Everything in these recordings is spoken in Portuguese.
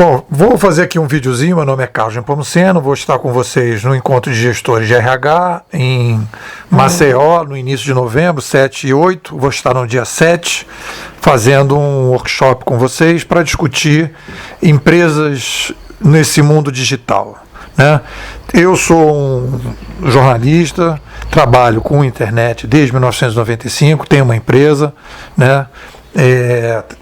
Bom, vou fazer aqui um videozinho. Meu nome é Carlos Nepomuceno, vou estar com vocês no encontro de gestores de RH em Maceió, no início de novembro, 7 e 8. Vou estar no dia 7 fazendo um workshop com vocês para discutir empresas nesse mundo digital, né? Eu sou um jornalista, trabalho com internet desde 1995, tenho uma empresa, né?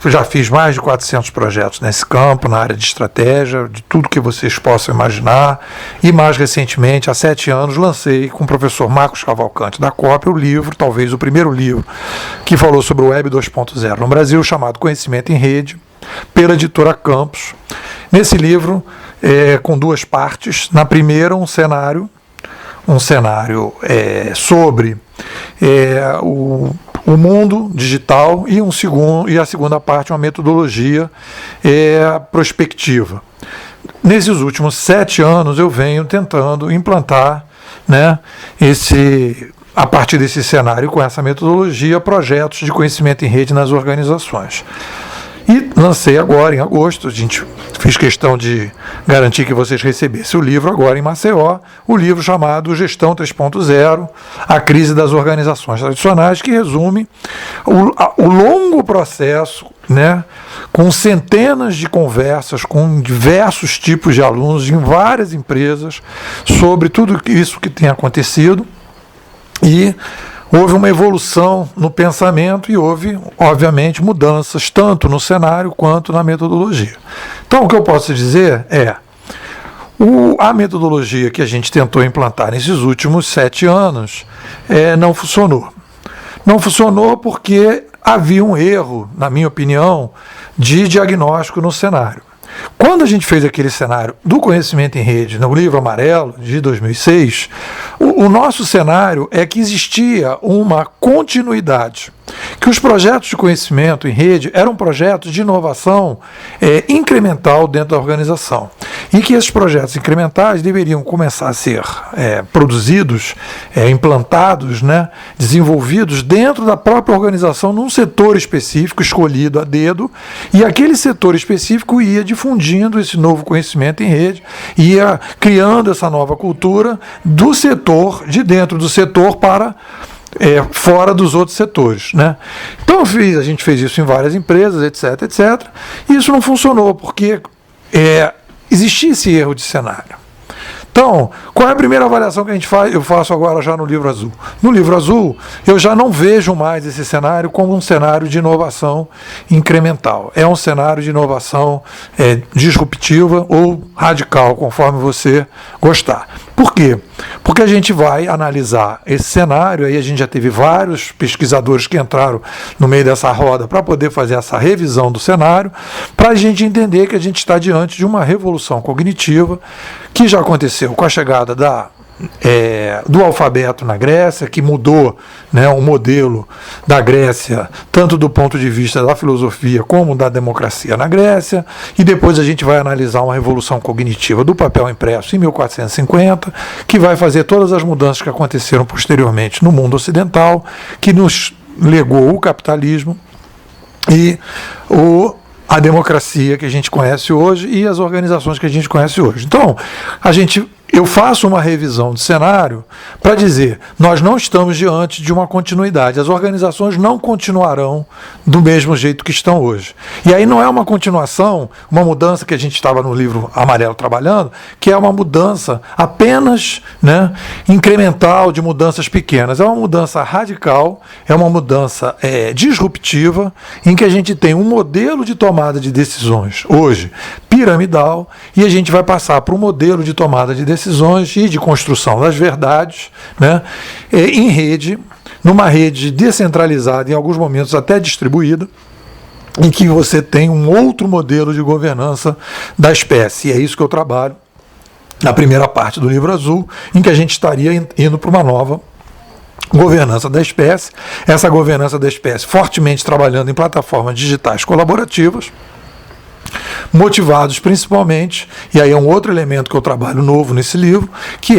Já fiz mais de 400 projetos nesse campo, na área de estratégia, de tudo que vocês possam imaginar, e mais recentemente, há 7 anos, lancei com o professor Marcos Cavalcante da COP o livro, talvez o primeiro livro que falou sobre o Web 2.0 no Brasil, chamado Conhecimento em Rede, pela editora Campos. Nesse livro, com 2 partes. Na primeira, um cenário sobre o mundo digital, e a segunda parte, uma metodologia prospectiva. Nesses últimos 7 anos eu venho tentando implantar, né, a partir desse cenário, com essa metodologia, projetos de conhecimento em rede nas organizações. E lancei agora, em agosto, fiz questão de garantir que vocês recebessem o livro agora em Maceió, o livro chamado Gestão 3.0, a crise das organizações tradicionais, que resume o longo processo, né, com centenas de conversas com diversos tipos de alunos em várias empresas sobre tudo isso que tem acontecido. E houve uma evolução no pensamento e houve, obviamente, mudanças tanto no cenário quanto na metodologia. Então, o que eu posso dizer a metodologia que a gente tentou implantar nesses últimos 7 anos não funcionou. Não funcionou porque havia um erro, na minha opinião, de diagnóstico no cenário. Quando a gente fez aquele cenário do conhecimento em rede no livro amarelo de 2006, o nosso cenário é que existia uma continuidade, que os projetos de conhecimento em rede eram projetos de inovação incremental dentro da organização, e que esses projetos incrementais deveriam começar a ser produzidos, implantados, né, desenvolvidos dentro da própria organização, num setor específico, escolhido a dedo, e aquele setor específico ia difundindo esse novo conhecimento em rede, ia criando essa nova cultura do setor, de dentro do setor para fora dos outros setores, né? Então a gente fez isso em várias empresas, etc, e isso não funcionou, porque existia esse erro de cenário. Então, qual é a primeira avaliação que eu faço agora já no livro azul? No livro azul, eu já não vejo mais esse cenário como um cenário de inovação incremental. É um cenário de inovação disruptiva ou radical, conforme você gostar. Por quê? Porque a gente vai analisar esse cenário, aí a gente já teve vários pesquisadores que entraram no meio dessa roda para poder fazer essa revisão do cenário, para a gente entender que a gente está diante de uma revolução cognitiva que já aconteceu com a chegada do alfabeto na Grécia, que mudou, né, o modelo da Grécia, tanto do ponto de vista da filosofia como da democracia na Grécia, e depois a gente vai analisar uma revolução cognitiva do papel impresso em 1450, que vai fazer todas as mudanças que aconteceram posteriormente no mundo ocidental, que nos legou o capitalismo e a democracia que a gente conhece hoje e as organizações que a gente conhece hoje. Então, eu faço uma revisão do cenário para dizer, nós não estamos diante de uma continuidade, as organizações não continuarão do mesmo jeito que estão hoje. E aí não é uma continuação, uma mudança que a gente estava no livro amarelo trabalhando, que é uma mudança apenas, né, incremental, de mudanças pequenas. É uma mudança radical, é uma mudança disruptiva, em que a gente tem um modelo de tomada de decisões hoje piramidal, e a gente vai passar para um modelo de tomada de decisões e de construção das verdades, né, em rede, numa rede descentralizada, em alguns momentos até distribuída, em que você tem um outro modelo de governança da espécie. E é isso que eu trabalho na primeira parte do livro azul, em que a gente estaria indo para uma nova governança da espécie, essa governança da espécie fortemente trabalhando em plataformas digitais colaborativas, motivados principalmente, e aí é um outro elemento que eu trabalho novo nesse livro, que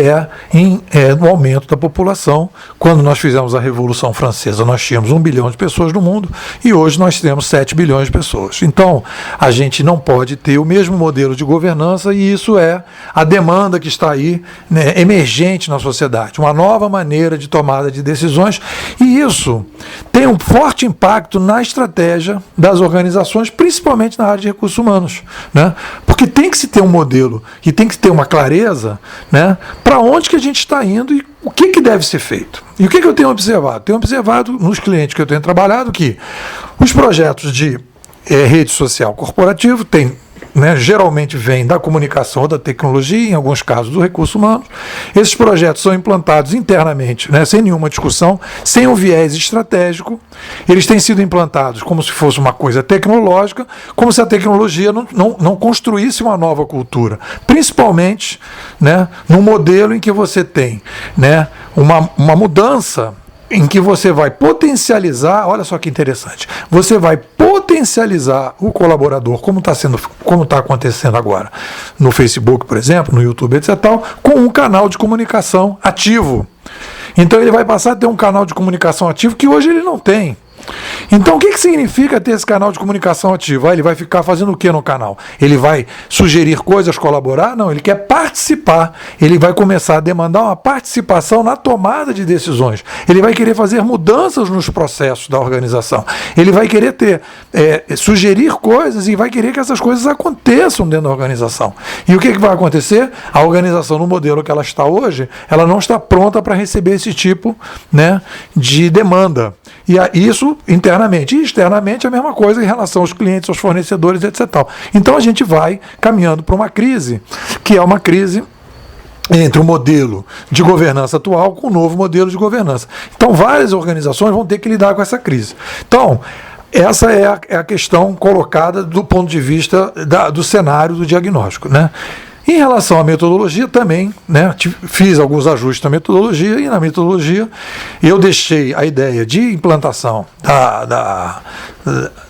no aumento da população. Quando nós fizemos a Revolução Francesa, nós tínhamos 1 bilhão de pessoas no mundo, e hoje nós temos 7 bilhões de pessoas. Então, a gente não pode ter o mesmo modelo de governança, e isso é a demanda que está aí, né, emergente na sociedade, uma nova maneira de tomada de decisões, e isso tem um forte impacto na estratégia das organizações, principalmente na área de recursos humanos, né? Porque tem que se ter um modelo e tem que ter uma clareza, né, para onde que a gente está indo e o que deve ser feito. E o que eu tenho observado? Tenho observado nos clientes que eu tenho trabalhado que os projetos de rede social corporativo têm, né, geralmente vem da comunicação ou da tecnologia, em alguns casos do recurso humano. Esses projetos são implantados internamente, né, sem nenhuma discussão, sem um viés estratégico. Eles têm sido implantados como se fosse uma coisa tecnológica, como se a tecnologia não construísse uma nova cultura. Principalmente, né, num modelo em que você tem, né, uma mudança em que você vai potencializar, olha só que interessante, você vai potencializar o colaborador, como está acontecendo agora no Facebook, por exemplo, no YouTube, etc., com um canal de comunicação ativo. Então ele vai passar a ter um canal de comunicação ativo que hoje ele não tem. Então o que significa ter esse canal de comunicação ativo? Ele vai ficar fazendo o que no canal? Ele vai sugerir coisas, colaborar? Não, ele quer participar. Ele vai começar a demandar uma participação na tomada de decisões. Ele vai querer fazer mudanças nos processos da organização. Ele vai querer sugerir coisas e vai querer que essas coisas aconteçam dentro da organização. E o que vai acontecer? A organização, no modelo que ela está hoje, ela não está pronta para receber esse tipo, né, de demanda. E isso internamente. E externamente a mesma coisa em relação aos clientes, aos fornecedores, etc. Então a gente vai caminhando para uma crise, que é uma crise entre o modelo de governança atual com o novo modelo de governança. Então várias organizações vão ter que lidar com essa crise. Então, essa é a questão colocada do ponto de vista do cenário do diagnóstico, né? Em relação à metodologia também, né, fiz alguns ajustes na metodologia, e na metodologia eu deixei a ideia de implantação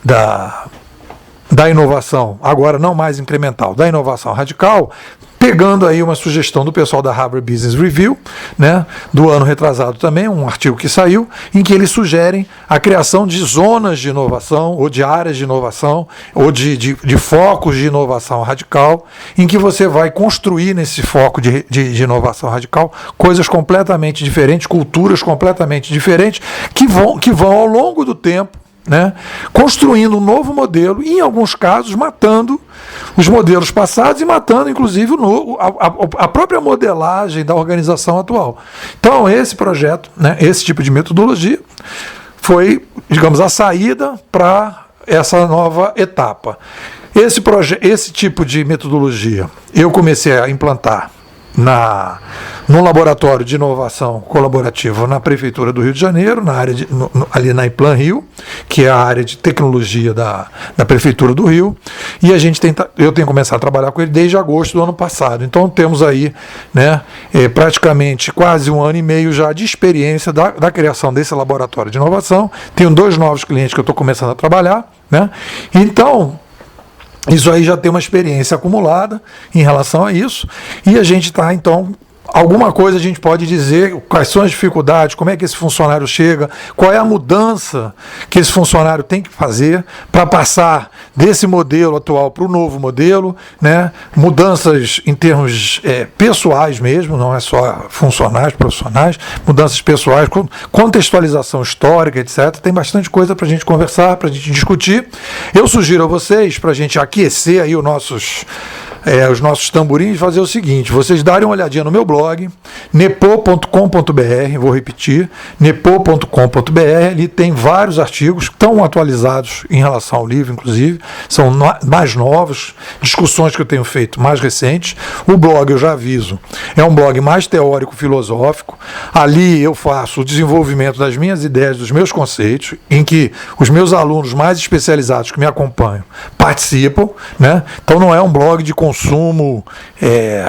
da inovação, agora não mais incremental, da inovação radical, pegando aí uma sugestão do pessoal da Harvard Business Review, né, do ano retrasado também, um artigo que saiu, em que eles sugerem a criação de zonas de inovação, ou de áreas de inovação, ou de focos de inovação radical, em que você vai construir nesse foco de inovação radical coisas completamente diferentes, culturas completamente diferentes, que vão ao longo do tempo, né, construindo um novo modelo e, em alguns casos, matando os modelos passados e matando, inclusive, a própria modelagem da organização atual. Então, esse projeto, né, esse tipo de metodologia, foi, digamos, a saída para essa nova etapa. Esse tipo de metodologia eu comecei a implantar num laboratório de inovação colaborativa na Prefeitura do Rio de Janeiro, na área ali na Iplan Rio, que é a área de tecnologia da Prefeitura do Rio, e eu tenho começado a trabalhar com ele desde agosto do ano passado. Então temos aí, né, praticamente quase 1 ano e meio já de experiência da criação desse laboratório de inovação. Tenho 2 novos clientes que eu estou começando a trabalhar, né? Então, isso aí já tem uma experiência acumulada em relação a isso, e a gente está, então, alguma coisa a gente pode dizer, quais são as dificuldades, como é que esse funcionário chega, qual é a mudança que esse funcionário tem que fazer para passar desse modelo atual para o novo modelo, né? Mudanças em termos pessoais mesmo, não é só funcionais, profissionais, mudanças pessoais, contextualização histórica, etc. Tem bastante coisa para a gente conversar, para a gente discutir. Eu sugiro a vocês, para a gente aquecer aí os nossos tamborins, fazer o seguinte: vocês darem uma olhadinha no meu blog, nepo.com.br, vou repetir, nepo.com.br, ali tem vários artigos que estão atualizados em relação ao livro, inclusive, são mais novos, discussões que eu tenho feito mais recentes. O blog, eu já aviso, é um blog mais teórico-filosófico, ali eu faço o desenvolvimento das minhas ideias, dos meus conceitos, em que os meus alunos mais especializados que me acompanham participam, né? Então não é um blog de consumo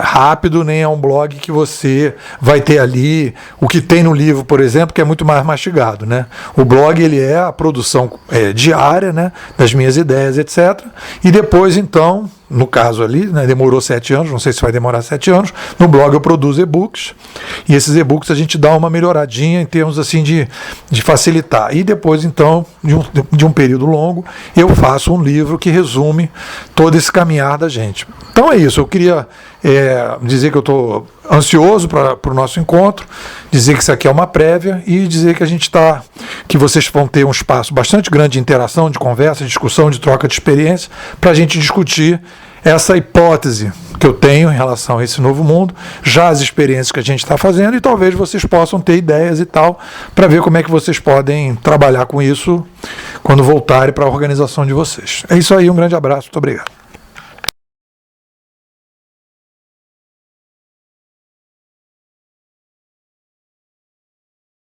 rápido, nem é um blog que você vai ter ali o que tem no livro, por exemplo, que é muito mais mastigado, né? O blog, ele é a produção diária, né, das minhas ideias, etc. E depois, então, no caso ali, né, demorou 7 anos, não sei se vai demorar 7 anos. No blog eu produzo e-books, e esses e-books a gente dá uma melhoradinha em termos assim de facilitar. E depois, então, de um período longo, eu faço um livro que resume todo esse caminhar da gente. Então é isso, eu queria dizer que eu estou ansioso para o nosso encontro, dizer que isso aqui é uma prévia e dizer que que vocês vão ter um espaço bastante grande de interação, de conversa, de discussão, de troca de experiência, para a gente discutir essa hipótese que eu tenho em relação a esse novo mundo, já as experiências que a gente está fazendo, e talvez vocês possam ter ideias e tal, para ver como é que vocês podem trabalhar com isso quando voltarem para a organização de vocês. É isso aí, um grande abraço, muito obrigado.